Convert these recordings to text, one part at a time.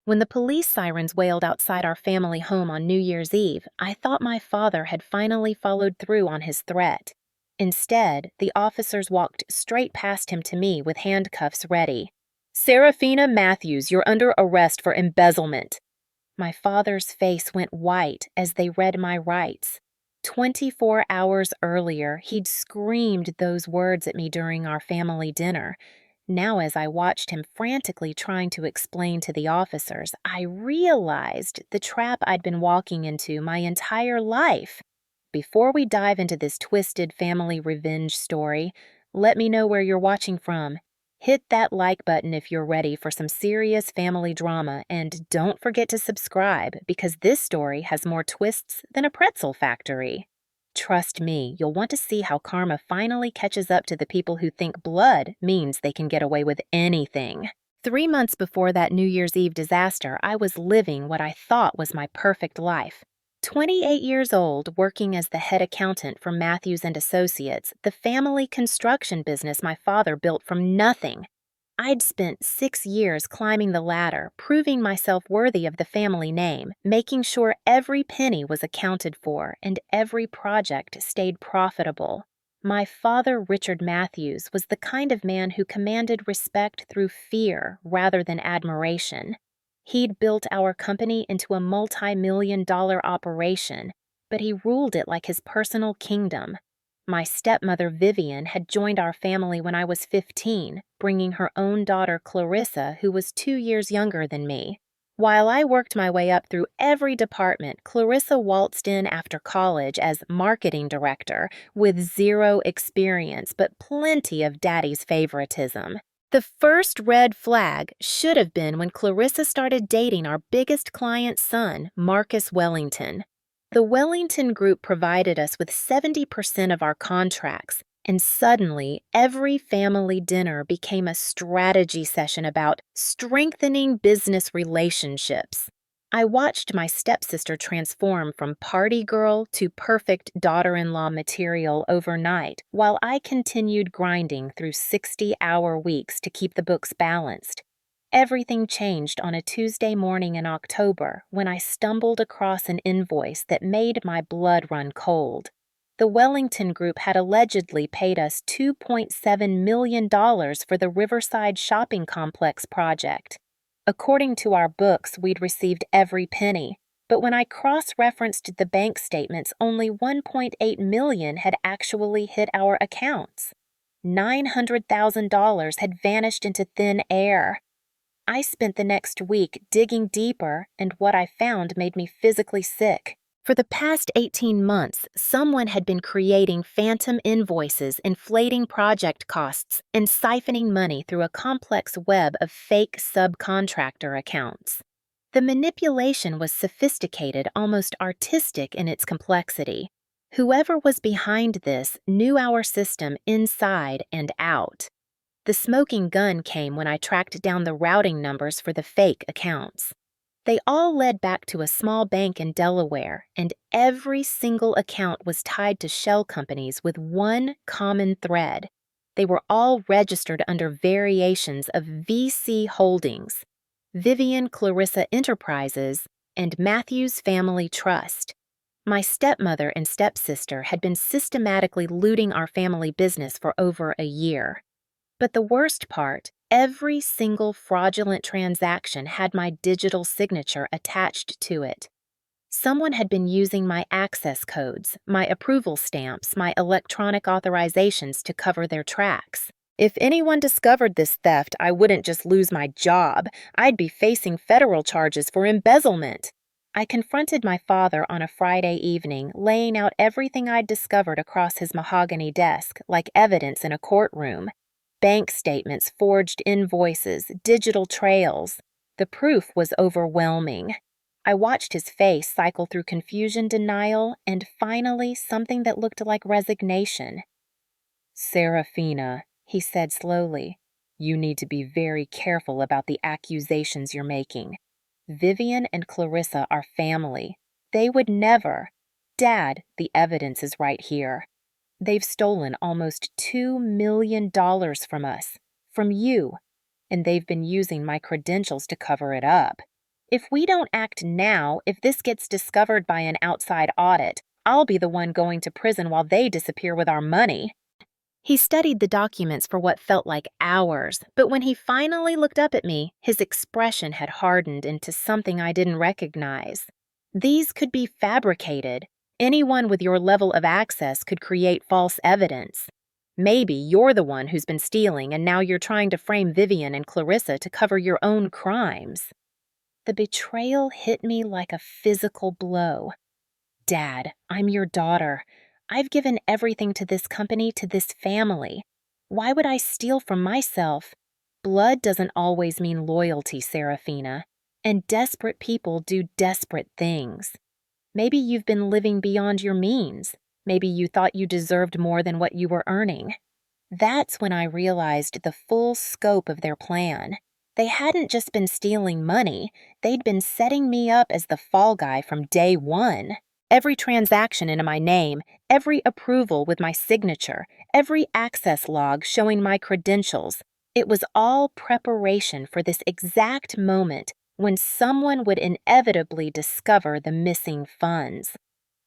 When the police sirens wailed outside our family home on New Year's Eve, I thought my father had finally followed through on his threat. Instead, the officers walked straight past him to me with handcuffs ready. "Serafina Matthews, you're under arrest for embezzlement." My father's face went white as they read my rights. 24 hours earlier, he'd screamed those words at me during our family dinner. Now, as I watched him frantically trying to explain to the officers, I realized the trap I'd been walking into my entire life. Before we dive into this twisted family revenge story, let me know where you're watching from. Hit that like button if you're ready for some serious family drama, and don't forget to subscribe because this story has more twists than a pretzel factory. Trust me, you'll want to see how karma finally catches up to the people who think blood means they can get away with anything. 3 months before that New Year's Eve disaster, I was living what I thought was my perfect life. 28 years old, working as the head accountant for Matthews and Associates, the family construction business my father built from nothing. I'd spent 6 years climbing the ladder, proving myself worthy of the family name, making sure every penny was accounted for and every project stayed profitable. My father, Richard Matthews, was the kind of man who commanded respect through fear rather than admiration. He'd built our company into a multi-million-dollar operation, but he ruled it like his personal kingdom. My stepmother, Vivian, had joined our family when I was 15, bringing her own daughter, Clarissa, who was 2 years younger than me. While I worked my way up through every department, Clarissa waltzed in after college as marketing director with zero experience but plenty of daddy's favoritism. The first red flag should have been when Clarissa started dating our biggest client's son, Marcus Wellington. The Wellington Group provided us with 70% of our contracts, and suddenly every family dinner became a strategy session about strengthening business relationships. I watched my stepsister transform from party girl to perfect daughter-in-law material overnight, while I continued grinding through 60-hour weeks to keep the books balanced. Everything changed on a Tuesday morning in October when I stumbled across an invoice that made my blood run cold. The Wellington Group had allegedly paid us $2.7 million for the Riverside Shopping Complex project. According to our books, we'd received every penny, but when I cross-referenced the bank statements, only $1.8 million had actually hit our accounts. $900,000 had vanished into thin air. I spent the next week digging deeper, and what I found made me physically sick. For the past 18 months, someone had been creating phantom invoices, inflating project costs, and siphoning money through a complex web of fake subcontractor accounts. The manipulation was sophisticated, almost artistic in its complexity. Whoever was behind this knew our system inside and out. The smoking gun came when I tracked down the routing numbers for the fake accounts. They all led back to a small bank in Delaware, and every single account was tied to shell companies with one common thread. They were all registered under variations of VC Holdings, Vivian Clarissa Enterprises, and Matthews Family Trust. My stepmother and stepsister had been systematically looting our family business for over a year. But the worst part, every single fraudulent transaction had my digital signature attached to it. Someone had been using my access codes, my approval stamps, my electronic authorizations to cover their tracks. If anyone discovered this theft, I wouldn't just lose my job. I'd be facing federal charges for embezzlement. I confronted my father on a Friday evening, laying out everything I'd discovered across his mahogany desk, like evidence in a courtroom. Bank statements, forged invoices, digital trails. The proof was overwhelming. I watched his face cycle through confusion, denial, and finally something that looked like resignation. "Serafina," he said slowly, "you need to be very careful about the accusations you're making. Vivian and Clarissa are family. They would never. Dad, the evidence is right here. They've stolen almost $2 million from us, from you, and they've been using my credentials to cover it up. If we don't act now, if this gets discovered by an outside audit, I'll be the one going to prison while they disappear with our money." He studied the documents for what felt like hours, but when he finally looked up at me, his expression had hardened into something I didn't recognize. These could be fabricated. Anyone with your level of access could create false evidence. Maybe you're the one who's been stealing and now you're trying to frame Vivian and Clarissa to cover your own crimes. The betrayal hit me like a physical blow. Dad, I'm your daughter. I've given everything to this company, to this family. Why would I steal from myself? Blood doesn't always mean loyalty, Serafina. And desperate people do desperate things. Maybe you've been living beyond your means. Maybe you thought you deserved more than what you were earning. That's when I realized the full scope of their plan. They hadn't just been stealing money, they'd been setting me up as the fall guy from day one. Every transaction in my name, every approval with my signature, every access log showing my credentials, it was all preparation for this exact moment when someone would inevitably discover the missing funds.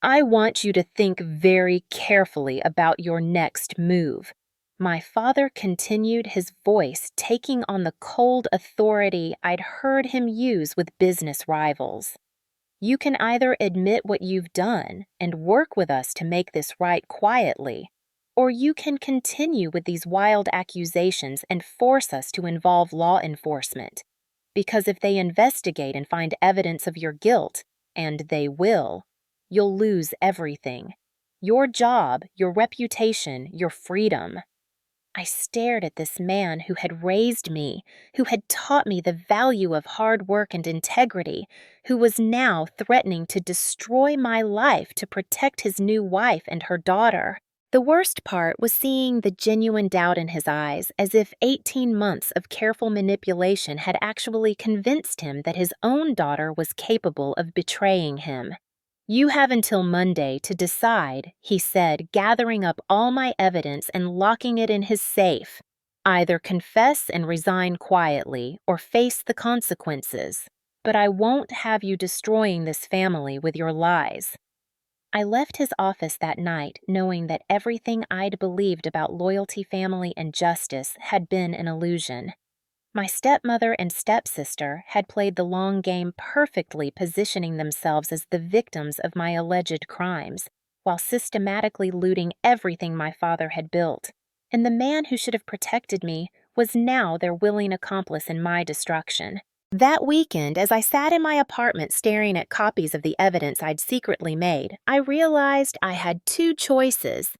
I want you to think very carefully about your next move. My father continued, his voice taking on the cold authority I'd heard him use with business rivals. You can either admit what you've done and work with us to make this right quietly, or you can continue with these wild accusations and force us to involve law enforcement. Because if they investigate and find evidence of your guilt, and they will, you'll lose everything. Your job, your reputation, your freedom. I stared at this man who had raised me, who had taught me the value of hard work and integrity, who was now threatening to destroy my life to protect his new wife and her daughter. The worst part was seeing the genuine doubt in his eyes, as if 18 months of careful manipulation had actually convinced him that his own daughter was capable of betraying him. "You have until Monday to decide," he said, gathering up all my evidence and locking it in his safe. "Either confess and resign quietly or face the consequences. But I won't have you destroying this family with your lies." I left his office that night knowing that everything I'd believed about loyalty, family, and justice had been an illusion. My stepmother and stepsister had played the long game perfectly, positioning themselves as the victims of my alleged crimes, while systematically looting everything my father had built. And the man who should have protected me was now their willing accomplice in my destruction. That weekend, as I sat in my apartment staring at copies of the evidence I'd secretly made, I realized I had two choices: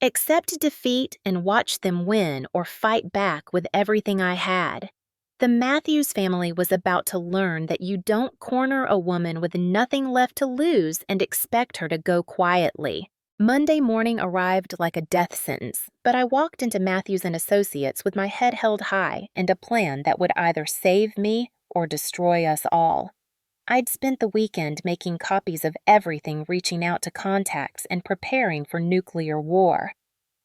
accept defeat and watch them win, or fight back with everything I had. The Matthews family was about to learn that you don't corner a woman with nothing left to lose and expect her to go quietly. Monday morning arrived like a death sentence, but I walked into Matthews and Associates with my head held high and a plan that would either save me or destroy us all. I'd spent the weekend making copies of everything, reaching out to contacts, and preparing for nuclear war.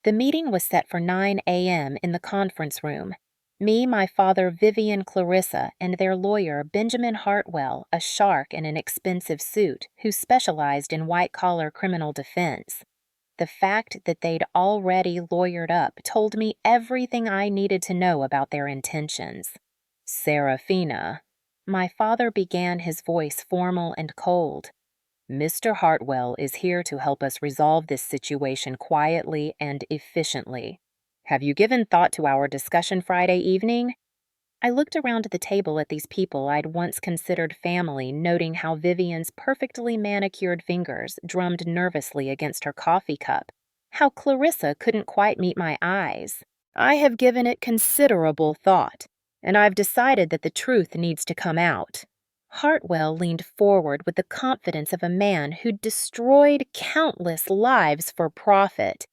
The meeting was set for 9 a.m. in the conference room. Me, my father, Vivian, Clarissa, and their lawyer, Benjamin Hartwell, a shark in an expensive suit, who specialized in white-collar criminal defense. The fact that they'd already lawyered up told me everything I needed to know about their intentions. "Serafina," my father began, his voice formal and cold. "Mr. Hartwell is here to help us resolve this situation quietly and efficiently. Have you given thought to our discussion Friday evening?" I looked around the table at these people I'd once considered family, noting how Vivian's perfectly manicured fingers drummed nervously against her coffee cup, how Clarissa couldn't quite meet my eyes. "I have given it considerable thought, and I've decided that the truth needs to come out." Hartwell leaned forward with the confidence of a man who'd destroyed countless lives for profit.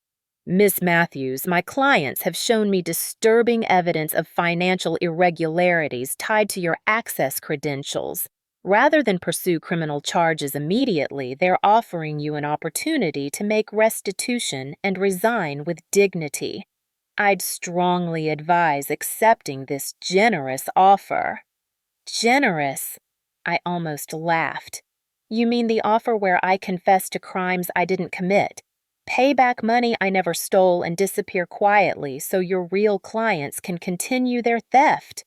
"Miss Matthews, my clients have shown me disturbing evidence of financial irregularities tied to your access credentials. Rather than pursue criminal charges immediately, they're offering you an opportunity to make restitution and resign with dignity. I'd strongly advise accepting this generous offer." Generous? I almost laughed. You mean the offer where I confess to crimes I didn't commit, pay back money I never stole, and disappear quietly so your real clients can continue their theft?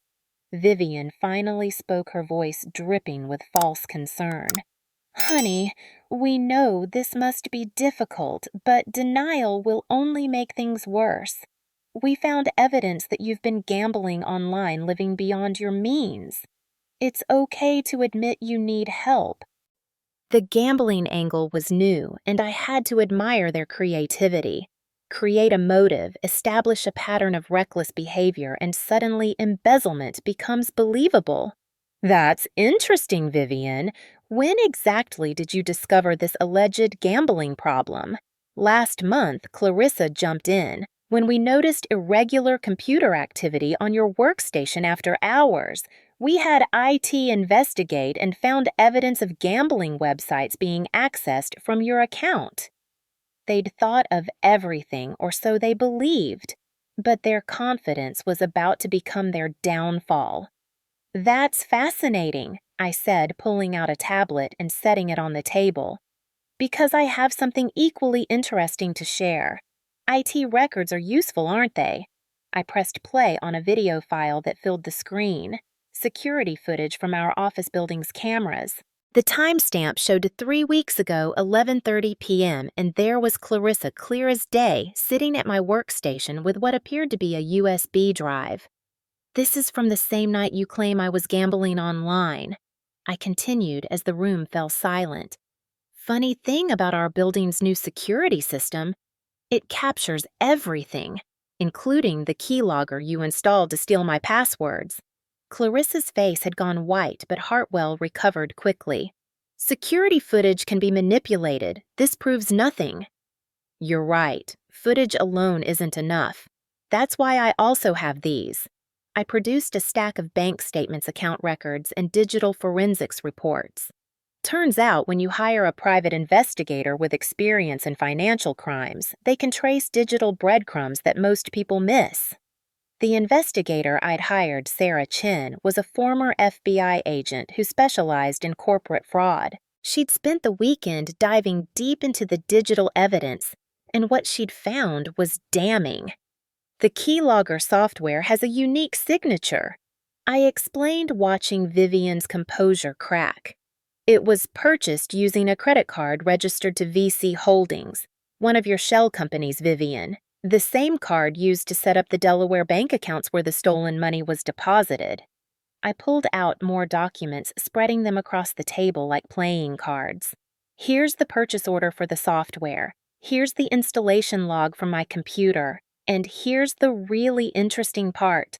Vivian finally spoke, her voice dripping with false concern. Honey, we know this must be difficult, but denial will only make things worse. We found evidence that you've been gambling online, living beyond your means. It's okay to admit you need help. The gambling angle was new, and I had to admire their creativity. Create a motive, establish a pattern of reckless behavior, and suddenly embezzlement becomes believable. That's interesting, Vivian. When exactly did you discover this alleged gambling problem? Last month, Clarissa jumped in when we noticed irregular computer activity on your workstation after hours. We had IT investigate and found evidence of gambling websites being accessed from your account. They'd thought of everything, or so they believed, but their confidence was about to become their downfall. That's fascinating, I said, pulling out a tablet and setting it on the table, because I have something equally interesting to share. IT records are useful, aren't they? I pressed play on a video file that filled the screen. Security footage from our office building's cameras. The timestamp showed 3 weeks ago, 11:30 p.m., and there was Clarissa, clear as day, sitting at my workstation with what appeared to be a USB drive. This is from the same night you claim I was gambling online, I continued as the room fell silent. Funny thing about our building's new security system, it captures everything, including the keylogger you installed to steal my passwords. Clarissa's face had gone white, but Hartwell recovered quickly. Security footage can be manipulated. This proves nothing. You're right. Footage alone isn't enough. That's why I also have these. I produced a stack of bank statements, account records, and digital forensics reports. Turns out when you hire a private investigator with experience in financial crimes, they can trace digital breadcrumbs that most people miss. The investigator I'd hired, Sarah Chin, was a former FBI agent who specialized in corporate fraud. She'd spent the weekend diving deep into the digital evidence, and what she'd found was damning. The keylogger software has a unique signature. I explained, watching Vivian's composure crack. It was purchased using a credit card registered to VC Holdings, one of your shell companies, Vivian. The same card used to set up the Delaware bank accounts where the stolen money was deposited. I pulled out more documents, spreading them across the table like playing cards. Here's the purchase order for the software. Here's the installation log from my computer. And here's the really interesting part.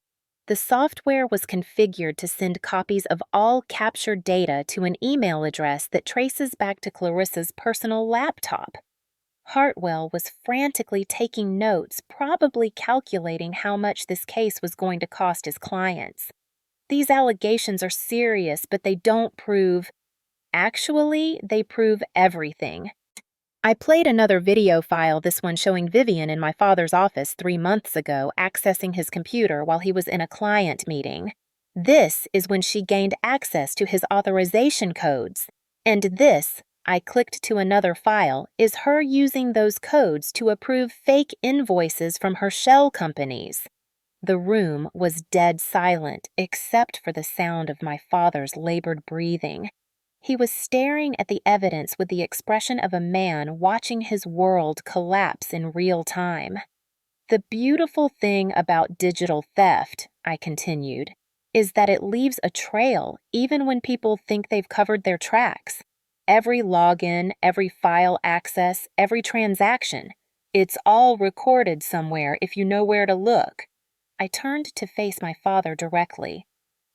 The software was configured to send copies of all captured data to an email address that traces back to Clarissa's personal laptop. Hartwell was frantically taking notes, probably calculating how much this case was going to cost his clients. These allegations are serious, but they don't prove... Actually, they prove everything. I played another video file, this one showing Vivian in my father's office 3 months ago, accessing his computer while he was in a client meeting. This is when she gained access to his authorization codes. And this, I clicked to another file, is her using those codes to approve fake invoices from her shell companies. The room was dead silent, except for the sound of my father's labored breathing. He was staring at the evidence with the expression of a man watching his world collapse in real time. The beautiful thing about digital theft, I continued, is that it leaves a trail even when people think they've covered their tracks. Every login, every file access, every transaction. It's all recorded somewhere if you know where to look. I turned to face my father directly.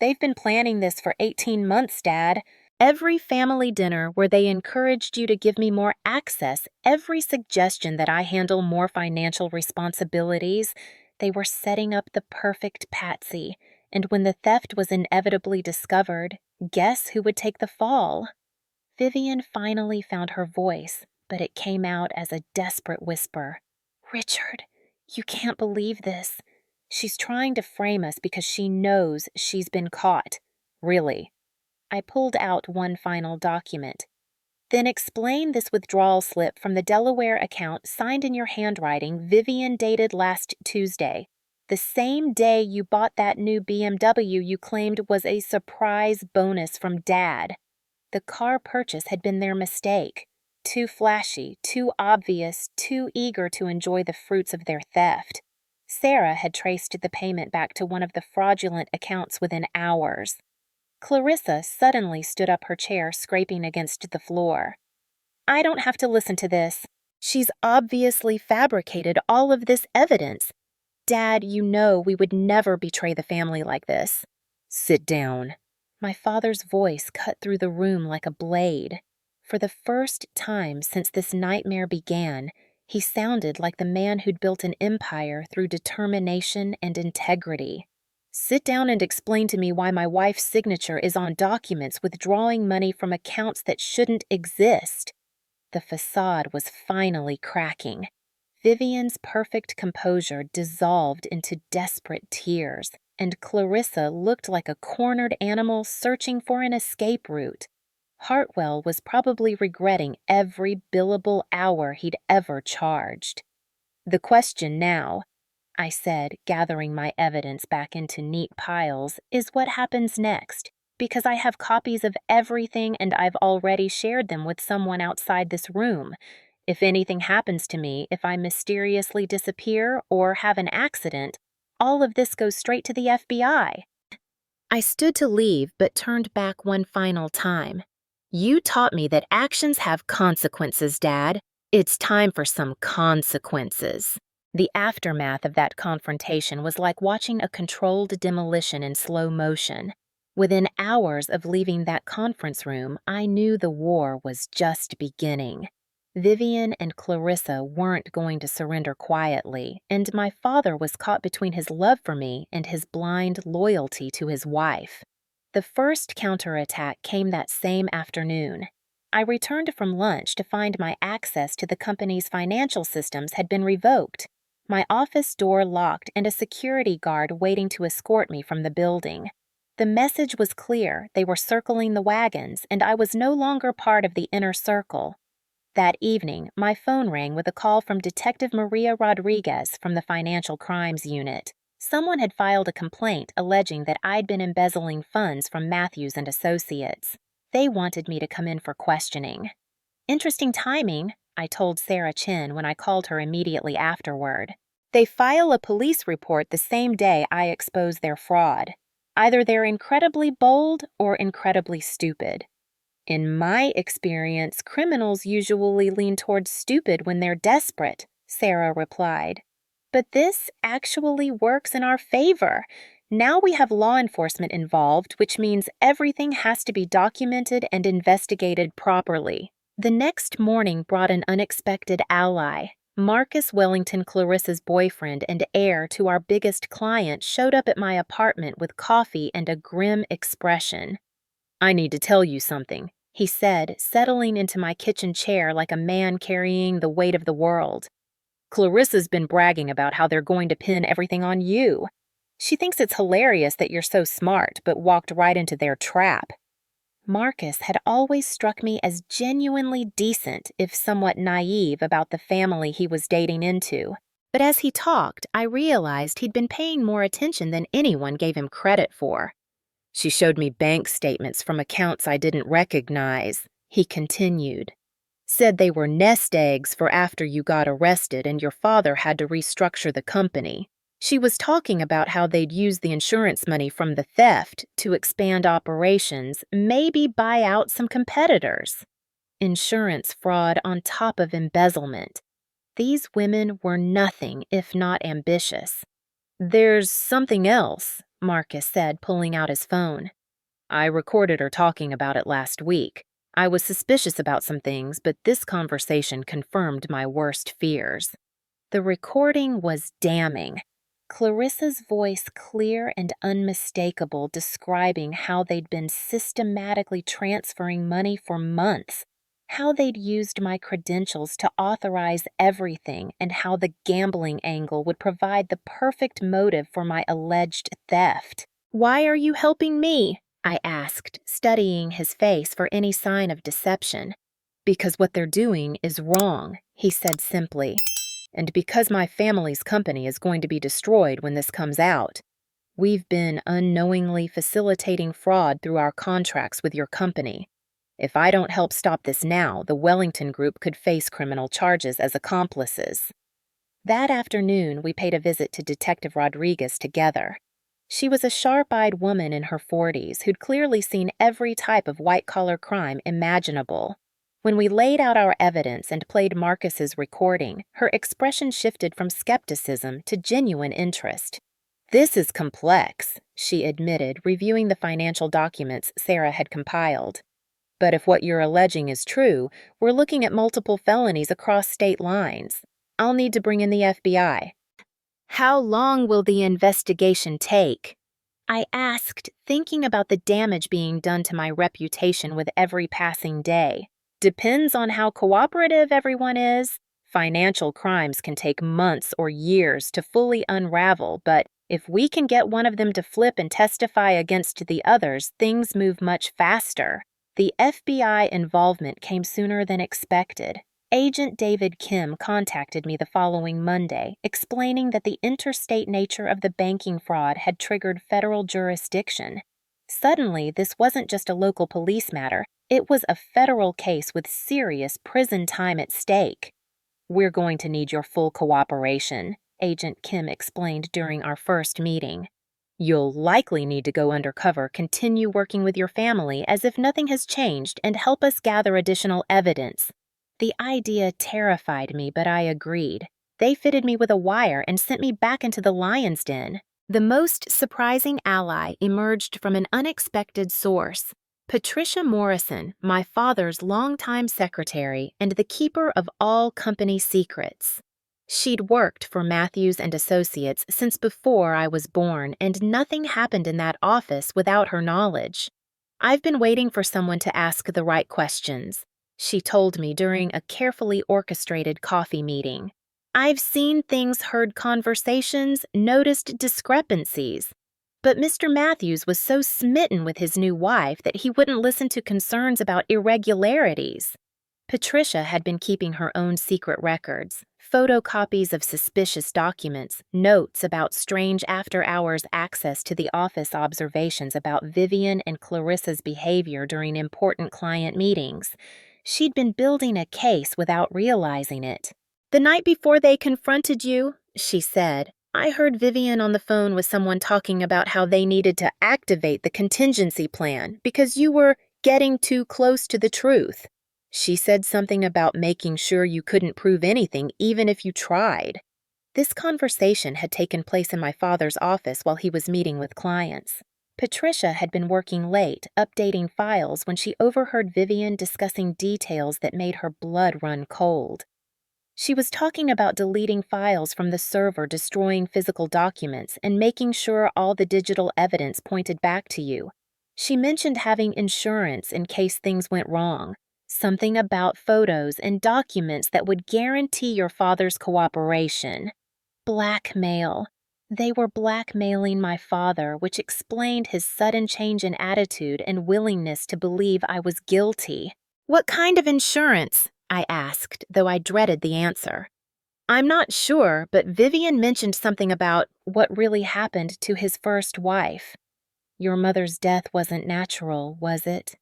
They've been planning this for 18 months, Dad. Every family dinner where they encouraged you to give me more access, every suggestion that I handle more financial responsibilities, they were setting up the perfect patsy. And when the theft was inevitably discovered, guess who would take the fall? Vivian finally found her voice, but it came out as a desperate whisper. Richard, you can't believe this. She's trying to frame us because she knows she's been caught. Really? I pulled out one final document. Then explain this withdrawal slip from the Delaware account signed in your handwriting, Vivian, dated last Tuesday, the same day you bought that new BMW you claimed was a surprise bonus from Dad. The car purchase had been their mistake. Too flashy, too obvious, too eager to enjoy the fruits of their theft. Sarah had traced the payment back to one of the fraudulent accounts within hours. Clarissa suddenly stood up, her chair scraping against the floor. I don't have to listen to this. She's obviously fabricated all of this evidence. Dad, you know we would never betray the family like this. Sit down. My father's voice cut through the room like a blade. For the first time since this nightmare began, he sounded like the man who'd built an empire through determination and integrity. Sit down and explain to me why my wife's signature is on documents withdrawing money from accounts that shouldn't exist. The facade was finally cracking. Vivian's perfect composure dissolved into desperate tears, and Clarissa looked like a cornered animal searching for an escape route. Hartwell was probably regretting every billable hour he'd ever charged. The question now, I said, gathering my evidence back into neat piles, is what happens next, because I have copies of everything and I've already shared them with someone outside this room. If anything happens to me, if I mysteriously disappear or have an accident, all of this goes straight to the FBI. I stood to leave but turned back one final time. You taught me that actions have consequences, Dad. It's time for some consequences. The aftermath of that confrontation was like watching a controlled demolition in slow motion. Within hours of leaving that conference room, I knew the war was just beginning. Vivian and Clarissa weren't going to surrender quietly, and my father was caught between his love for me and his blind loyalty to his wife. The first counterattack came that same afternoon. I returned from lunch to find my access to the company's financial systems had been revoked, my office door locked, and a security guard waiting to escort me from the building. The message was clear: they were circling the wagons, and I was no longer part of the inner circle. That evening, my phone rang with a call from Detective Maria Rodriguez from the Financial Crimes Unit. Someone had filed a complaint alleging that I'd been embezzling funds from Matthews and Associates. They wanted me to come in for questioning. Interesting timing, I told Sarah Chin when I called her immediately afterward. They file a police report the same day I expose their fraud. Either they're incredibly bold or incredibly stupid. In my experience, criminals usually lean towards stupid when they're desperate, Sarah replied. But this actually works in our favor. Now we have law enforcement involved, which means everything has to be documented and investigated properly. The next morning brought an unexpected ally. Marcus Wellington, Clarissa's boyfriend and heir to our biggest client, showed up at my apartment with coffee and a grim expression. I need to tell you something, he said, settling into my kitchen chair like a man carrying the weight of the world. Clarissa's been bragging about how they're going to pin everything on you. She thinks it's hilarious that you're so smart, but walked right into their trap. Marcus had always struck me as genuinely decent, if somewhat naive, about the family he was dating into. But as he talked, I realized he'd been paying more attention than anyone gave him credit for. She showed me bank statements from accounts I didn't recognize, he continued. Said they were nest eggs for after you got arrested and your father had to restructure the company. She was talking about how they'd use the insurance money from the theft to expand operations, maybe buy out some competitors. Insurance fraud on top of embezzlement. These women were nothing if not ambitious. There's something else, Marcus said, pulling out his phone. I recorded her talking about it last week. I was suspicious about some things, but this conversation confirmed my worst fears. The recording was damning. Clarissa's voice clear and unmistakable, describing how they'd been systematically transferring money for months, how they'd used my credentials to authorize everything, and how the gambling angle would provide the perfect motive for my alleged theft. Why are you helping me? I asked, studying his face for any sign of deception. Because what they're doing is wrong, he said simply. And because my family's company is going to be destroyed when this comes out. We've been unknowingly facilitating fraud through our contracts with your company. If I don't help stop this now, the Wellington Group could face criminal charges as accomplices. That afternoon, we paid a visit to Detective Rodriguez together. She was a sharp-eyed woman in her 40s who'd clearly seen every type of white-collar crime imaginable. When we laid out our evidence and played Marcus's recording, her expression shifted from skepticism to genuine interest. This is complex, she admitted, reviewing the financial documents Sarah had compiled. But if what you're alleging is true, we're looking at multiple felonies across state lines. I'll need to bring in the FBI. How long will the investigation take? I asked, thinking about the damage being done to my reputation with every passing day. Depends on how cooperative everyone is. Financial crimes can take months or years to fully unravel, but if we can get one of them to flip and testify against the others, things move much faster. The FBI involvement came sooner than expected. Agent David Kim contacted me the following Monday, explaining that the interstate nature of the banking fraud had triggered federal jurisdiction. Suddenly, this wasn't just a local police matter, it was a federal case with serious prison time at stake. We're going to need your full cooperation, Agent Kim explained during our first meeting. You'll likely need to go undercover, continue working with your family as if nothing has changed, and help us gather additional evidence. The idea terrified me, but I agreed. They fitted me with a wire and sent me back into the lion's den. The most surprising ally emerged from an unexpected source. Patricia Morrison, my father's longtime secretary and the keeper of all company secrets. She'd worked for Matthews and Associates since before I was born, and nothing happened in that office without her knowledge. I've been waiting for someone to ask the right questions, she told me during a carefully orchestrated coffee meeting. I've seen things, heard conversations, noticed discrepancies. But Mr. Matthews was so smitten with his new wife that he wouldn't listen to concerns about irregularities. Patricia had been keeping her own secret records, photocopies of suspicious documents, notes about strange after-hours access to the office observations about Vivian and Clarissa's behavior during important client meetings. She'd been building a case without realizing it. The night before they confronted you, she said, I heard Vivian on the phone with someone talking about how they needed to activate the contingency plan because you were getting too close to the truth. She said something about making sure you couldn't prove anything even if you tried. This conversation had taken place in my father's office while he was meeting with clients. Patricia had been working late, updating files when she overheard Vivian discussing details that made her blood run cold. She was talking about deleting files from the server, destroying physical documents, and making sure all the digital evidence pointed back to you. She mentioned having insurance in case things went wrong. Something about photos and documents that would guarantee your father's cooperation. Blackmail. They were blackmailing my father, which explained his sudden change in attitude and willingness to believe I was guilty. What kind of insurance? I asked, though I dreaded the answer. I'm not sure, but Vivian mentioned something about what really happened to his first wife. Your mother's death wasn't natural, was it?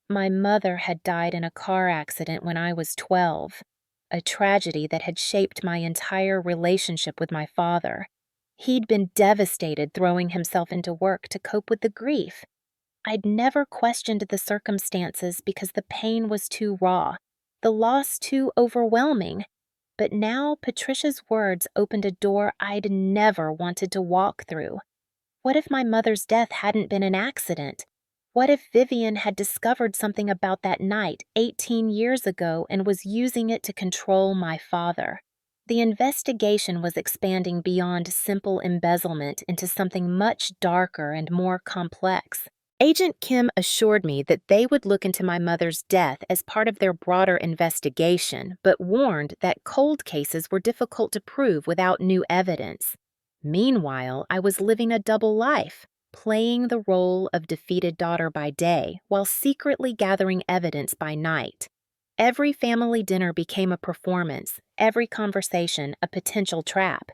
My mother had died in a car accident when I was 12, a tragedy that had shaped my entire relationship with my father. He'd been devastated throwing himself into work to cope with the grief. I'd never questioned the circumstances because the pain was too raw, the loss too overwhelming. But now Patricia's words opened a door I'd never wanted to walk through. What if my mother's death hadn't been an accident? What if Vivian had discovered something about that night 18 years ago and was using it to control my father? The investigation was expanding beyond simple embezzlement into something much darker and more complex. Agent Kim assured me that they would look into my mother's death as part of their broader investigation, but warned that cold cases were difficult to prove without new evidence. Meanwhile, I was living a double life. playing the role of defeated daughter by day while secretly gathering evidence by night. Every family dinner became a performance, every conversation a potential trap.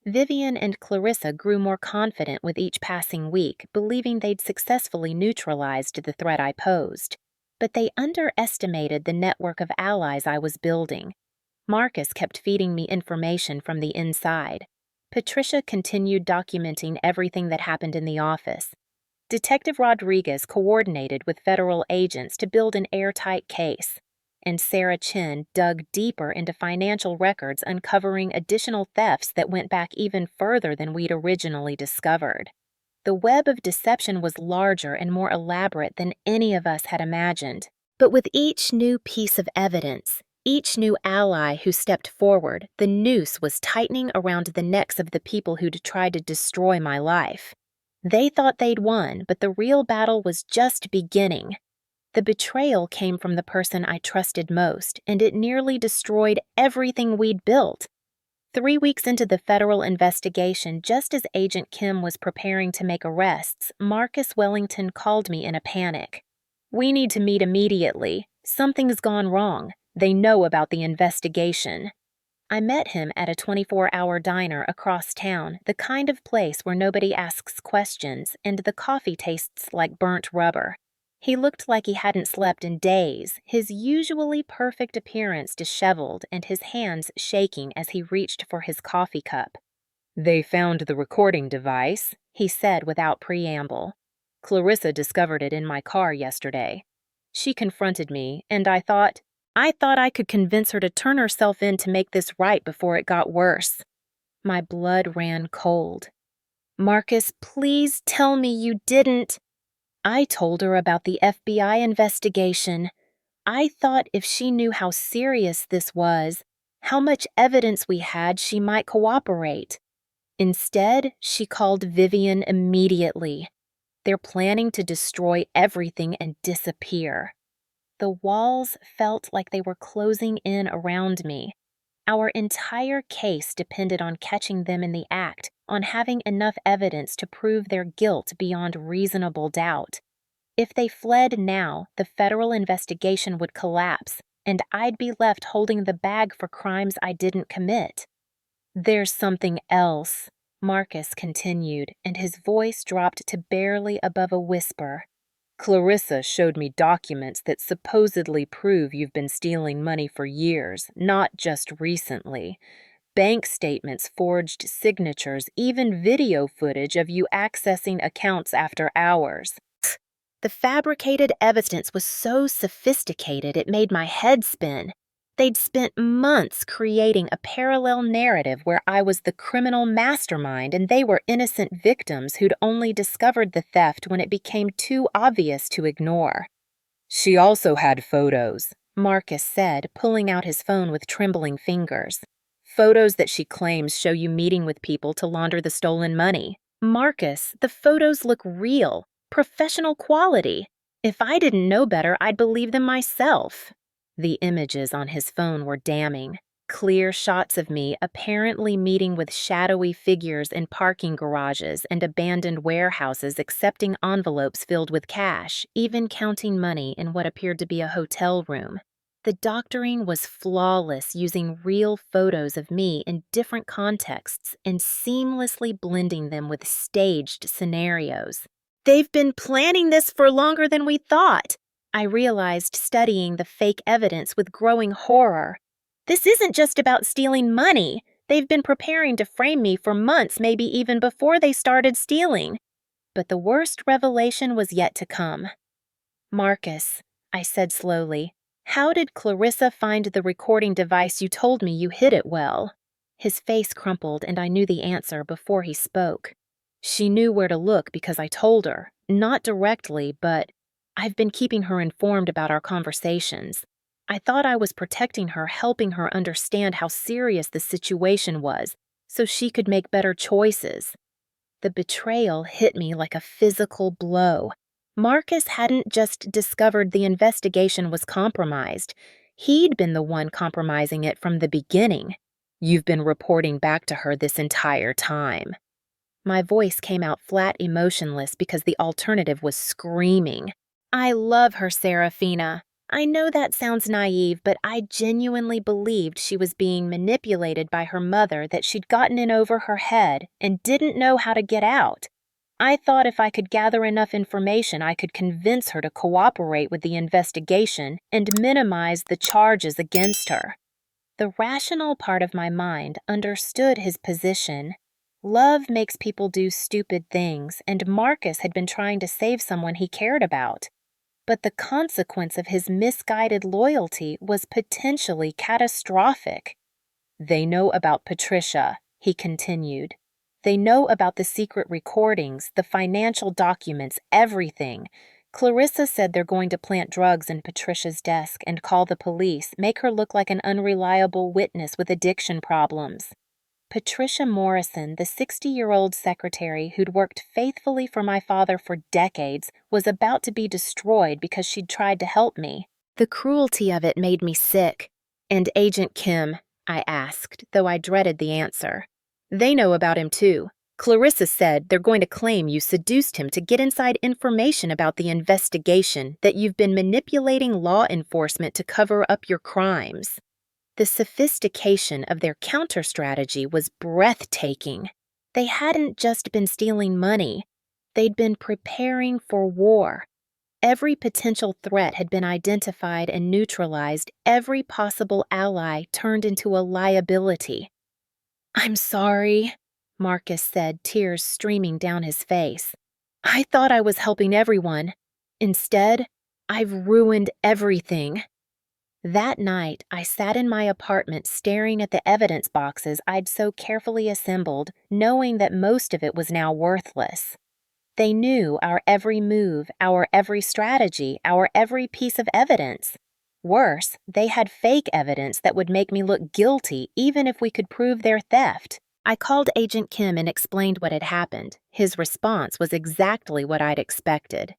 Vivian and Clarissa grew more confident with each passing week, believing they'd successfully neutralized the threat I posed. But they underestimated the network of allies I was building. Marcus kept feeding me information from the inside. Patricia continued documenting everything that happened in the office. Detective Rodriguez coordinated with federal agents to build an airtight case. And Sarah Chin dug deeper into financial records, uncovering additional thefts that went back even further than we'd originally discovered. The web of deception was larger and more elaborate than any of us had imagined. But with each new piece of evidence, each new ally who stepped forward, the noose was tightening around the necks of the people who'd tried to destroy my life. They thought they'd won, but the real battle was just beginning. The betrayal came from the person I trusted most, and it nearly destroyed everything we'd built. 3 weeks into the federal investigation, just as Agent Kim was preparing to make arrests, Marcus Wellington called me in a panic. "We need to meet immediately. Something's gone wrong. They know about the investigation." I met him at a 24-hour diner across town, the kind of place where nobody asks questions and the coffee tastes like burnt rubber. He looked like he hadn't slept in days, his usually perfect appearance disheveled and his hands shaking as he reached for his coffee cup. "They found the recording device," he said without preamble. "Clarissa discovered it in my car yesterday. She confronted me, and I thought I could convince her to turn herself in to make this right before it got worse." My blood ran cold. "Marcus, please tell me you didn't." I told her about the FBI investigation. I thought if she knew how serious this was, how much evidence we had, she might cooperate. Instead, she called Vivian immediately. "They're planning to destroy everything and disappear." The walls felt like they were closing in around me. Our entire case depended on catching them in the act, on having enough evidence to prove their guilt beyond reasonable doubt. If they fled now, the federal investigation would collapse, and I'd be left holding the bag for crimes I didn't commit. "There's something else," Marcus continued, and his voice dropped to barely above a whisper. "Clarissa showed me documents that supposedly prove you've been stealing money for years, not just recently. Bank statements, forged signatures, even video footage of you accessing accounts after hours." The fabricated evidence was so sophisticated it made my head spin. They'd spent months creating a parallel narrative where I was the criminal mastermind and they were innocent victims who'd only discovered the theft when it became too obvious to ignore. "She also had photos," Marcus said, pulling out his phone with trembling fingers. "Photos that she claims show you meeting with people to launder the stolen money." "Marcus, the photos look real, professional quality. If I didn't know better, I'd believe them myself." The images on his phone were damning. Clear shots of me apparently meeting with shadowy figures in parking garages and abandoned warehouses accepting envelopes filled with cash, even counting money in what appeared to be a hotel room. The doctoring was flawless, using real photos of me in different contexts and seamlessly blending them with staged scenarios. "They've been planning this for longer than we thought," I realized, studying the fake evidence with growing horror. "This isn't just about stealing money. They've been preparing to frame me for months, maybe even before they started stealing." But the worst revelation was yet to come. "Marcus," I said slowly, "how did Clarissa find the recording device you told me you hid it well?" His face crumpled, and I knew the answer before he spoke. "She knew where to look because I told her. Not directly, but I've been keeping her informed about our conversations. I thought I was protecting her, helping her understand how serious the situation was, so she could make better choices." The betrayal hit me like a physical blow. Marcus hadn't just discovered the investigation was compromised. He'd been the one compromising it from the beginning. "You've been reporting back to her this entire time." My voice came out flat emotionless because the alternative was screaming. I love her, Serafina. I know that sounds naive, but I genuinely believed she was being manipulated by her mother, that she'd gotten in over her head and didn't know how to get out. I thought if I could gather enough information, I could convince her to cooperate with the investigation and minimize the charges against her. The rational part of my mind understood his position. Love makes people do stupid things, and Marcus had been trying to save someone he cared about. But the consequence of his misguided loyalty was potentially catastrophic. They know about Patricia, he continued. They know about the secret recordings, the financial documents, everything. Clarissa said they're going to plant drugs in Patricia's desk and call the police, make her look like an unreliable witness with addiction problems. Patricia Morrison, the 60-year-old secretary who'd worked faithfully for my father for decades, was about to be destroyed because she'd tried to help me. The cruelty of it made me sick. And Agent Kim, I asked, though I dreaded the answer. They know about him too. Clarissa said they're going to claim you seduced him to get inside information about the investigation, that you've been manipulating law enforcement to cover up your crimes. The sophistication of their counter-strategy was breathtaking. They hadn't just been stealing money. They'd been preparing for war. Every potential threat had been identified and neutralized, every possible ally turned into a liability. "I'm sorry," Marcus said, tears streaming down his face. "I thought I was helping everyone. Instead, I've ruined everything." That night, I sat in my apartment staring at the evidence boxes I'd so carefully assembled, knowing that most of it was now worthless. They knew our every move, our every strategy, our every piece of evidence. Worse, they had fake evidence that would make me look guilty even if we could prove their theft. I called Agent Kim and explained what had happened. His response was exactly what I'd expected.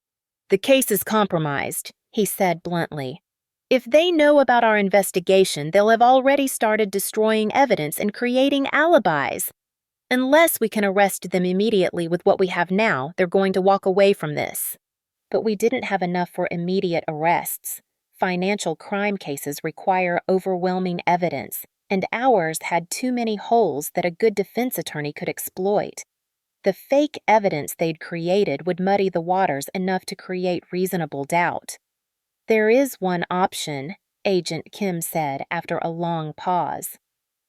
"The case is compromised," he said bluntly. "If they know about our investigation, they'll have already started destroying evidence and creating alibis. Unless we can arrest them immediately with what we have now, they're going to walk away from this." But we didn't have enough for immediate arrests. Financial crime cases require overwhelming evidence, and ours had too many holes that a good defense attorney could exploit. The fake evidence they'd created would muddy the waters enough to create reasonable doubt. "There is one option," Agent Kim said after a long pause.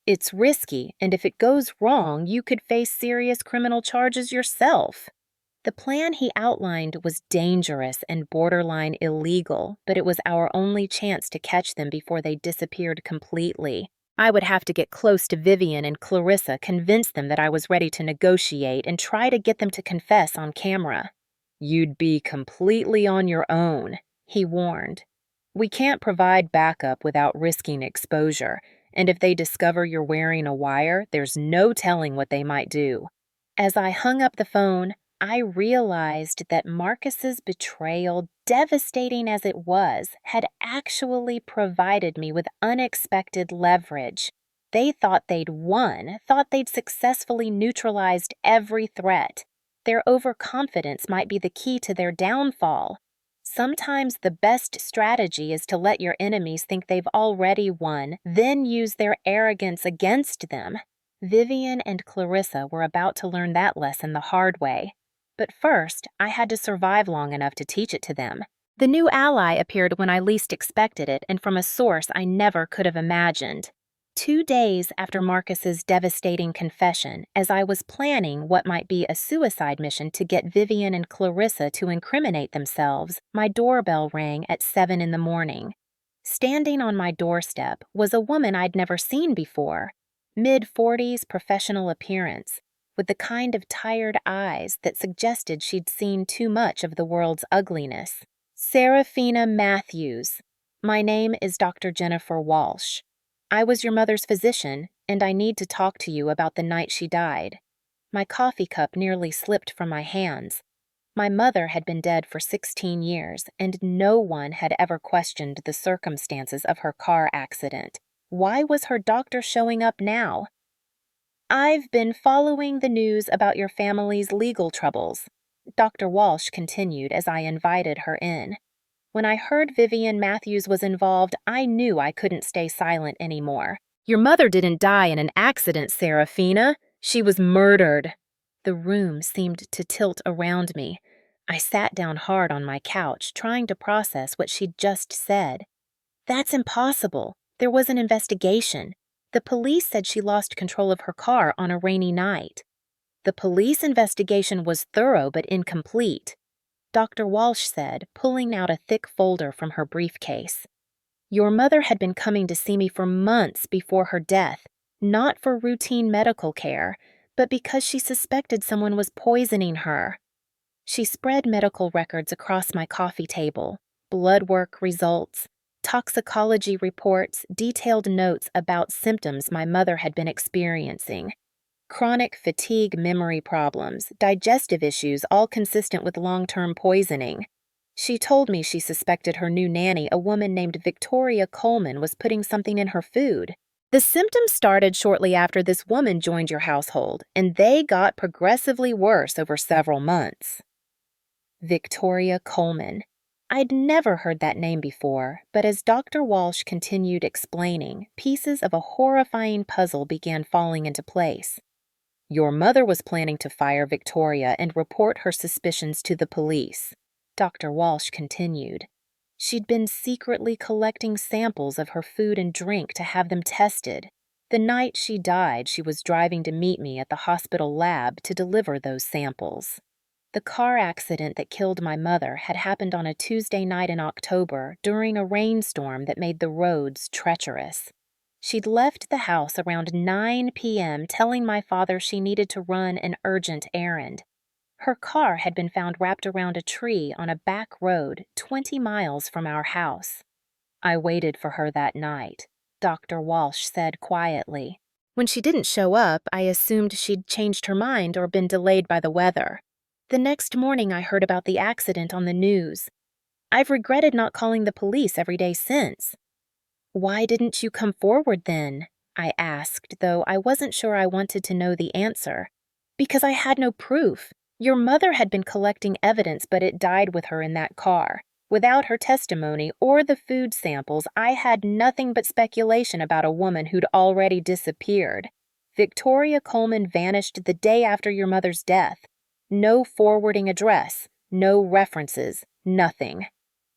"It's risky, and if it goes wrong, you could face serious criminal charges yourself." The plan he outlined was dangerous and borderline illegal, but it was our only chance to catch them before they disappeared completely. I would have to get close to Vivian and Clarissa, convince them that I was ready to negotiate, and try to get them to confess on camera. "You'd be completely on your own," he warned. "We can't provide backup without risking exposure, and if they discover you're wearing a wire, there's no telling what they might do." As I hung up the phone, I realized that Marcus's betrayal, devastating as it was, had actually provided me with unexpected leverage. They thought they'd won, thought they'd successfully neutralized every threat. Their overconfidence might be the key to their downfall. Sometimes the best strategy is to let your enemies think they've already won, then use their arrogance against them. Vivian and Clarissa were about to learn that lesson the hard way. But first, I had to survive long enough to teach it to them. The new ally appeared when I least expected it, and from a source I never could have imagined. 2 days after Marcus's devastating confession, as I was planning what might be a suicide mission to get Vivian and Clarissa to incriminate themselves, my doorbell rang at 7 in the morning. Standing on my doorstep was a woman I'd never seen before. Mid-40s professional appearance, with the kind of tired eyes that suggested she'd seen too much of the world's ugliness. "Serafina Matthews. My name is Dr. Jennifer Walsh. I was your mother's physician, and I need to talk to you about the night she died." My coffee cup nearly slipped from my hands. My mother had been dead for 16 years, and no one had ever questioned the circumstances of her car accident. Why was her doctor showing up now? I've been following the news about your family's legal troubles, Dr. Walsh continued as I invited her in. When I heard Vivian Matthews was involved, I knew I couldn't stay silent anymore. Your mother didn't die in an accident, Serafina. She was murdered. The room seemed to tilt around me. I sat down hard on my couch, trying to process what she'd just said. That's impossible. There was an investigation. The police said she lost control of her car on a rainy night. The police investigation was thorough but incomplete, Dr. Walsh said, pulling out a thick folder from her briefcase. Your mother had been coming to see me for months before her death, not for routine medical care, but because she suspected someone was poisoning her. She spread medical records across my coffee table, blood work results, toxicology reports, detailed notes about symptoms my mother had been experiencing. Chronic fatigue, memory problems, digestive issues, all consistent with long-term poisoning. She told me she suspected her new nanny, a woman named Victoria Coleman, was putting something in her food. The symptoms started shortly after this woman joined your household, and they got progressively worse over several months. Victoria Coleman. I'd never heard that name before, but as Dr. Walsh continued explaining, pieces of a horrifying puzzle began falling into place. Your mother was planning to fire Victoria and report her suspicions to the police, Dr. Walsh continued. She'd been secretly collecting samples of her food and drink to have them tested. The night she died, she was driving to meet me at the hospital lab to deliver those samples. The car accident that killed my mother had happened on a Tuesday night in October during a rainstorm that made the roads treacherous. She'd left the house around 9 p.m. telling my father she needed to run an urgent errand. Her car had been found wrapped around a tree on a back road 20 miles from our house. I waited for her that night, Dr. Walsh said quietly. When she didn't show up, I assumed she'd changed her mind or been delayed by the weather. The next morning I heard about the accident on the news. I've regretted not calling the police every day since. Why didn't you come forward then? I asked, though I wasn't sure I wanted to know the answer. Because I had no proof. Your mother had been collecting evidence, but it died with her in that car. Without her testimony or the food samples, I had nothing but speculation about a woman who'd already disappeared. Victoria Coleman vanished the day after your mother's death. No forwarding address, no references, nothing.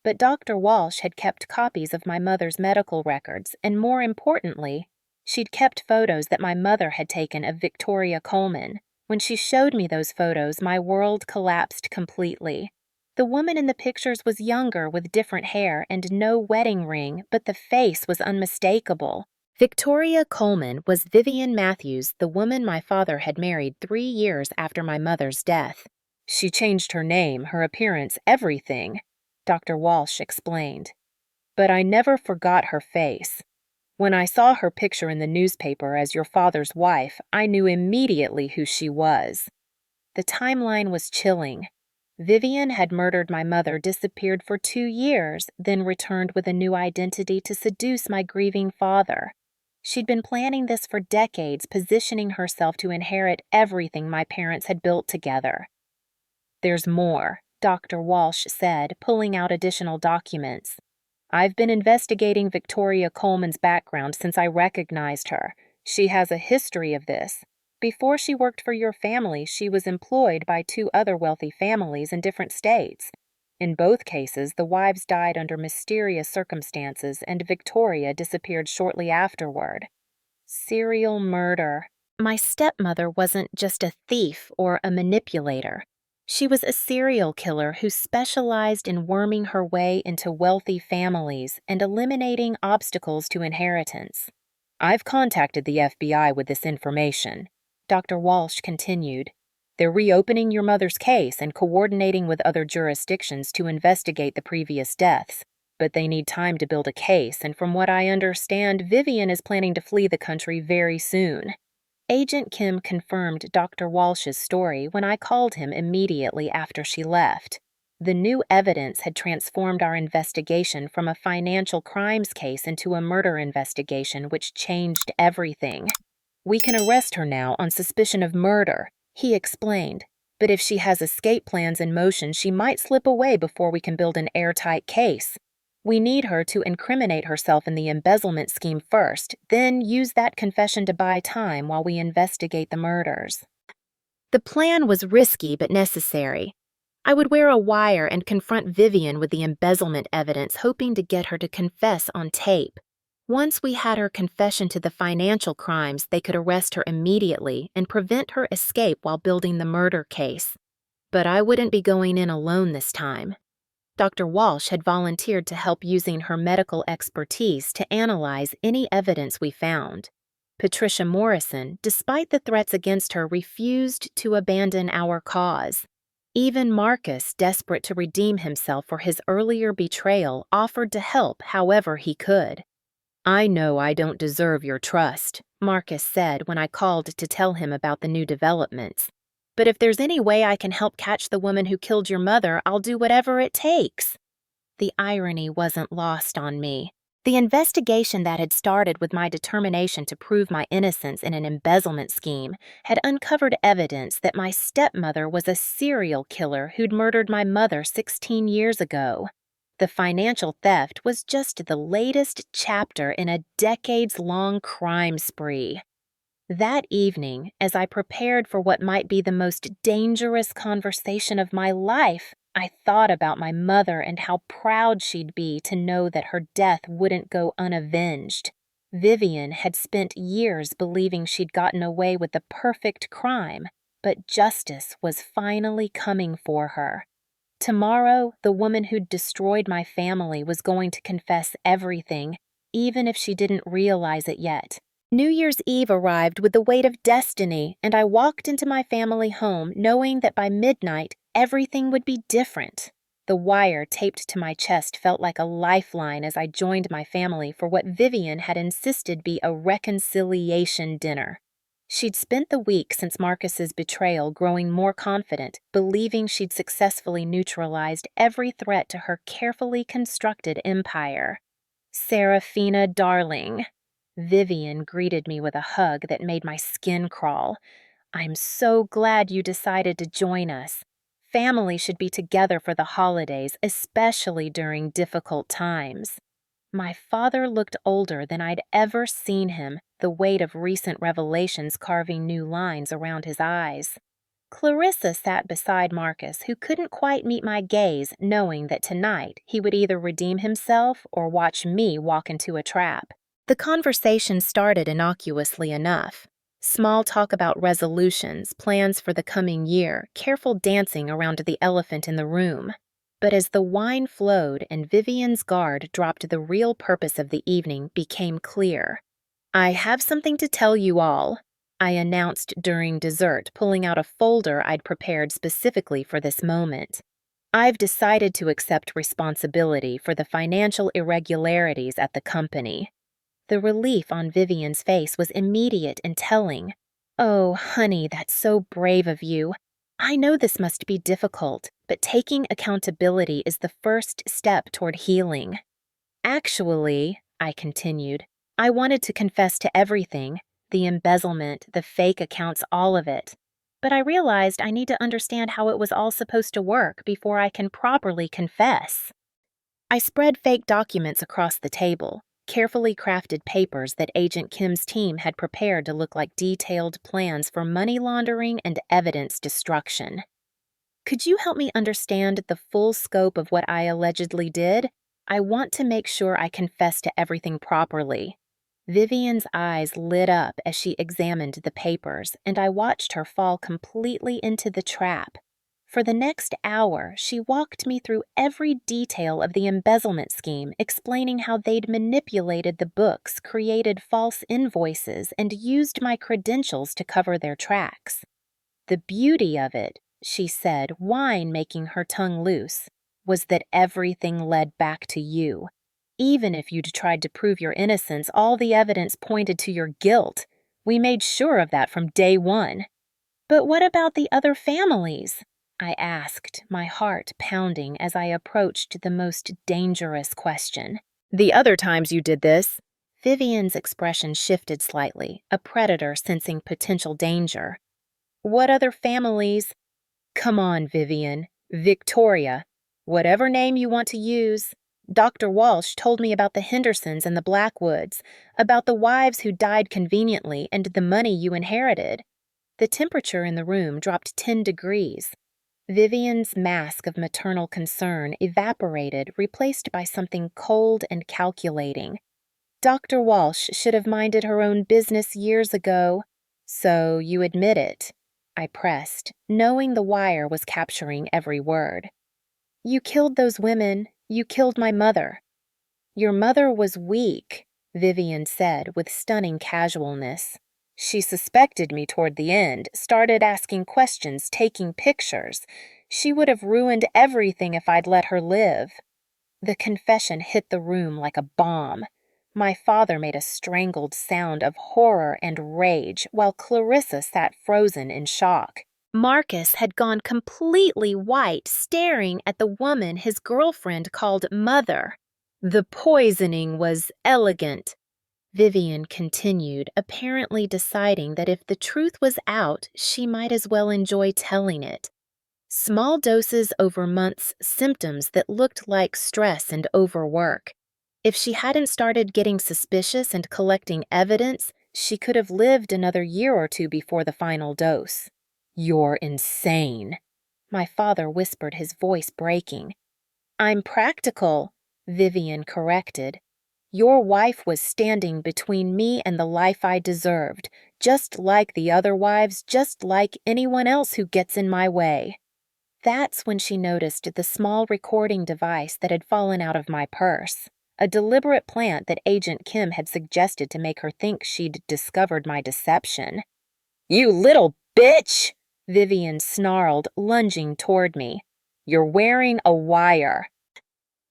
But Dr. Walsh had kept copies of my mother's medical records, and more importantly, she'd kept photos that my mother had taken of Victoria Coleman. When she showed me those photos, my world collapsed completely. The woman in the pictures was younger with different hair and no wedding ring, but the face was unmistakable. Victoria Coleman was Vivian Matthews, the woman my father had married 3 years after my mother's death. She changed her name, her appearance, everything, Dr. Walsh explained. But I never forgot her face. When I saw her picture in the newspaper as your father's wife, I knew immediately who she was. The timeline was chilling. Vivian had murdered my mother, disappeared for 2 years, then returned with a new identity to seduce my grieving father. She'd been planning this for decades, positioning herself to inherit everything my parents had built together. There's more, Dr. Walsh said, pulling out additional documents. I've been investigating Victoria Coleman's background since I recognized her. She has a history of this. Before she worked for your family, she was employed by 2 other wealthy families in different states. In both cases, the wives died under mysterious circumstances, and Victoria disappeared shortly afterward. Serial murder. My stepmother wasn't just a thief or a manipulator. She was a serial killer who specialized in worming her way into wealthy families and eliminating obstacles to inheritance. I've contacted the FBI with this information, Dr. Walsh continued. They're reopening your mother's case and coordinating with other jurisdictions to investigate the previous deaths, but they need time to build a case, and from what I understand, Vivian is planning to flee the country very soon. Agent Kim confirmed Dr. Walsh's story when I called him immediately after she left. The new evidence had transformed our investigation from a financial crimes case into a murder investigation, which changed everything. We can arrest her now on suspicion of murder, he explained. But if she has escape plans in motion, she might slip away before we can build an airtight case. We need her to incriminate herself in the embezzlement scheme first, then use that confession to buy time while we investigate the murders. The plan was risky but necessary. I would wear a wire and confront Vivian with the embezzlement evidence, hoping to get her to confess on tape. Once we had her confession to the financial crimes, they could arrest her immediately and prevent her escape while building the murder case. But I wouldn't be going in alone this time. Dr. Walsh had volunteered to help using her medical expertise to analyze any evidence we found. Patricia Morrison, despite the threats against her, refused to abandon our cause. Even Marcus, desperate to redeem himself for his earlier betrayal, offered to help however he could. "I know I don't deserve your trust," Marcus said when I called to tell him about the new developments. "But if there's any way I can help catch the woman who killed your mother, I'll do whatever it takes." The irony wasn't lost on me. The investigation that had started with my determination to prove my innocence in an embezzlement scheme had uncovered evidence that my stepmother was a serial killer who'd murdered my mother 16 years ago. The financial theft was just the latest chapter in a decades-long crime spree. That evening, as I prepared for what might be the most dangerous conversation of my life, I thought about my mother and how proud she'd be to know that her death wouldn't go unavenged. Vivian had spent years believing she'd gotten away with the perfect crime, but justice was finally coming for her. Tomorrow, the woman who'd destroyed my family was going to confess everything, even if she didn't realize it yet. New Year's Eve arrived with the weight of destiny, and I walked into my family home knowing that by midnight, everything would be different. The wire taped to my chest felt like a lifeline as I joined my family for what Vivian had insisted be a reconciliation dinner. She'd spent the week since Marcus's betrayal growing more confident, believing she'd successfully neutralized every threat to her carefully constructed empire. "Serafina, darling." Vivian greeted me with a hug that made my skin crawl. "I'm so glad you decided to join us. Family should be together for the holidays, especially during difficult times." My father looked older than I'd ever seen him, the weight of recent revelations carving new lines around his eyes. Clarissa sat beside Marcus, who couldn't quite meet my gaze, knowing that tonight he would either redeem himself or watch me walk into a trap. The conversation started innocuously enough. Small talk about resolutions, plans for the coming year, careful dancing around the elephant in the room. But as the wine flowed and Vivian's guard dropped, the real purpose of the evening became clear. "I have something to tell you all," I announced during dessert, pulling out a folder I'd prepared specifically for this moment. "I've decided to accept responsibility for the financial irregularities at the company." The relief on Vivian's face was immediate and telling. "Oh, honey, that's so brave of you. I know this must be difficult, but taking accountability is the first step toward healing." "Actually," I continued, "I wanted to confess to everything, the embezzlement, the fake accounts, all of it. But I realized I need to understand how it was all supposed to work before I can properly confess." I spread fake documents across the table, carefully crafted papers that Agent Kim's team had prepared to look like detailed plans for money laundering and evidence destruction. "Could you help me understand the full scope of what I allegedly did? I want to make sure I confess to everything properly." Vivian's eyes lit up as she examined the papers, and I watched her fall completely into the trap. For the next hour, she walked me through every detail of the embezzlement scheme, explaining how they'd manipulated the books, created false invoices, and used my credentials to cover their tracks. "The beauty of it," she said, wine making her tongue loose, "was that everything led back to you. Even if you'd tried to prove your innocence, all the evidence pointed to your guilt. We made sure of that from day one." "But what about the other families?" I asked, my heart pounding as I approached the most dangerous question. "The other times you did this," Vivian's expression shifted slightly, a predator sensing potential danger. What other families? Come on, Vivian. Victoria. Whatever name you want to use. Dr. Walsh told me about the Hendersons and the Blackwoods, about the wives who died conveniently and the money you inherited. The temperature in the room dropped 10 degrees. Vivian's mask of maternal concern evaporated, replaced by something cold and calculating. Dr. Walsh should have minded her own business years ago. So you admit it, I pressed, knowing the wire was capturing every word. You killed those women. You killed my mother. Your mother was weak, Vivian said with stunning casualness. She suspected me toward the end, started asking questions, taking pictures. She would have ruined everything if I'd let her live. The confession hit the room like a bomb. My father made a strangled sound of horror and rage, while Clarissa sat frozen in shock. Marcus had gone completely white, staring at the woman his girlfriend called mother. The poisoning was elegant, Vivian continued, apparently deciding that if the truth was out, she might as well enjoy telling it. Small doses over months, symptoms that looked like stress and overwork. If she hadn't started getting suspicious and collecting evidence, she could have lived another year or two before the final dose. You're insane, my father whispered, his voice breaking. I'm practical, Vivian corrected. Your wife was standing between me and the life I deserved, just like the other wives, just like anyone else who gets in my way. That's when she noticed the small recording device that had fallen out of my purse, a deliberate plant that Agent Kim had suggested to make her think she'd discovered my deception. You little bitch! Vivian snarled, lunging toward me. You're wearing a wire.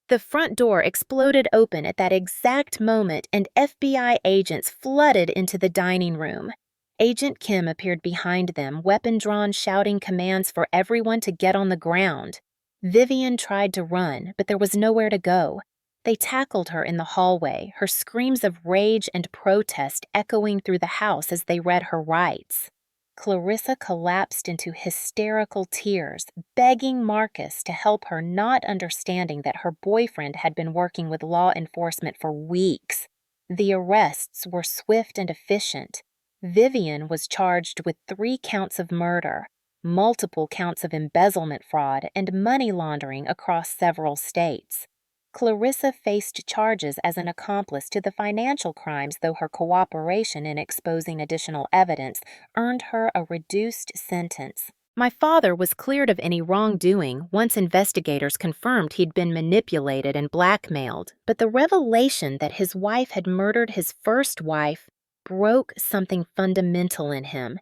The front door exploded open at that exact moment, and FBI agents flooded into the dining room. Agent Kim appeared behind them, weapon drawn, shouting commands for everyone to get on the ground. Vivian tried to run, but there was nowhere to go. They tackled her in the hallway, her screams of rage and protest echoing through the house as they read her rights. Clarissa collapsed into hysterical tears, begging Marcus to help her, not understanding that her boyfriend had been working with law enforcement for weeks. The arrests were swift and efficient. Vivian was charged with 3 counts of murder, multiple counts of embezzlement fraud, and money laundering across several states. Clarissa faced charges as an accomplice to the financial crimes, though her cooperation in exposing additional evidence earned her a reduced sentence. My father was cleared of any wrongdoing once investigators confirmed he'd been manipulated and blackmailed, but the revelation that his wife had murdered his first wife broke something fundamental in him.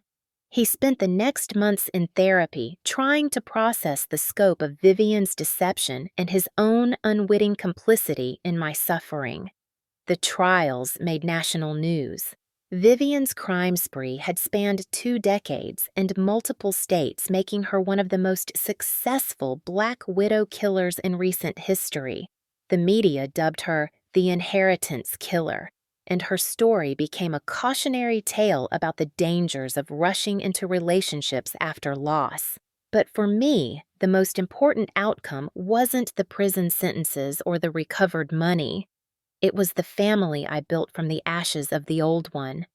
He spent the next months in therapy trying to process the scope of Vivian's deception and his own unwitting complicity in my suffering. The trials made national news. Vivian's crime spree had spanned 2 decades and multiple states, making her one of the most successful Black Widow killers in recent history. The media dubbed her the Inheritance Killer, and her story became a cautionary tale about the dangers of rushing into relationships after loss. But for me, the most important outcome wasn't the prison sentences or the recovered money. It was the family I built from the ashes of the old one.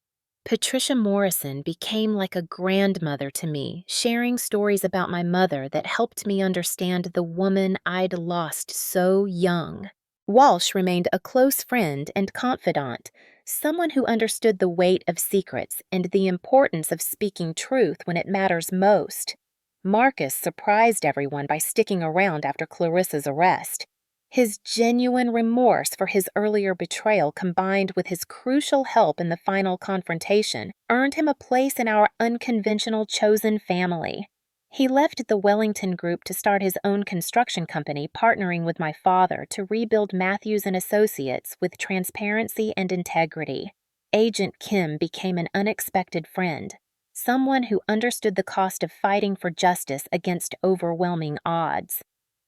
Patricia Morrison became like a grandmother to me, sharing stories about my mother that helped me understand the woman I'd lost so young. Walsh remained a close friend and confidant, someone who understood the weight of secrets and the importance of speaking truth when it matters most. Marcus surprised everyone by sticking around after Clarissa's arrest. His genuine remorse for his earlier betrayal, combined with his crucial help in the final confrontation, earned him a place in our unconventional chosen family. He left the Wellington Group to start his own construction company, partnering with my father to rebuild Matthews and Associates with transparency and integrity. Agent Kim became an unexpected friend, someone who understood the cost of fighting for justice against overwhelming odds.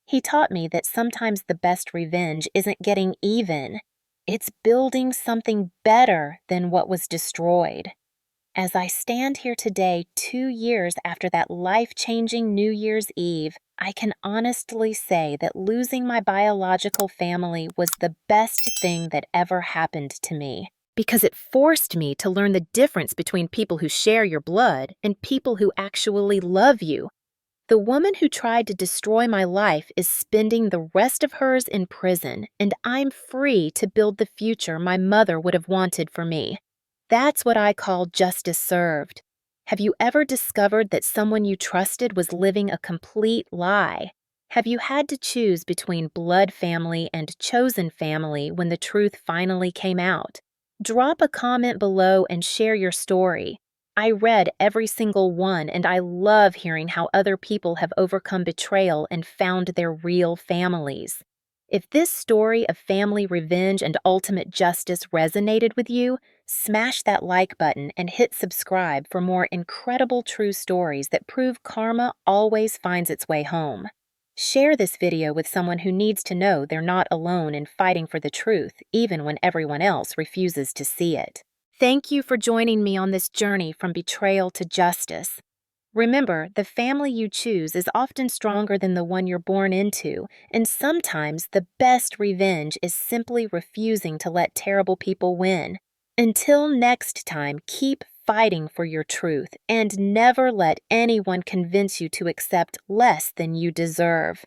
He taught me that sometimes the best revenge isn't getting even, It's building something better than what was destroyed. As I stand here today, 2 years after that life-changing New Year's Eve, I can honestly say that losing my biological family was the best thing that ever happened to me, because it forced me to learn the difference between people who share your blood and people who actually love you. The woman who tried to destroy my life is spending the rest of hers in prison, and I'm free to build the future my mother would have wanted for me. That's what I call justice served. Have you ever discovered that someone you trusted was living a complete lie? Have you had to choose between blood family and chosen family when the truth finally came out? Drop a comment below and share your story. I read every single one, and I love hearing how other people have overcome betrayal and found their real families. If this story of family revenge and ultimate justice resonated with you, smash that like button and hit subscribe for more incredible true stories that prove karma always finds its way home. Share this video with someone who needs to know they're not alone in fighting for the truth, even when everyone else refuses to see it. Thank you for joining me on this journey from betrayal to justice. Remember, the family you choose is often stronger than the one you're born into, and sometimes the best revenge is simply refusing to let terrible people win. Until next time, keep fighting for your truth and never let anyone convince you to accept less than you deserve.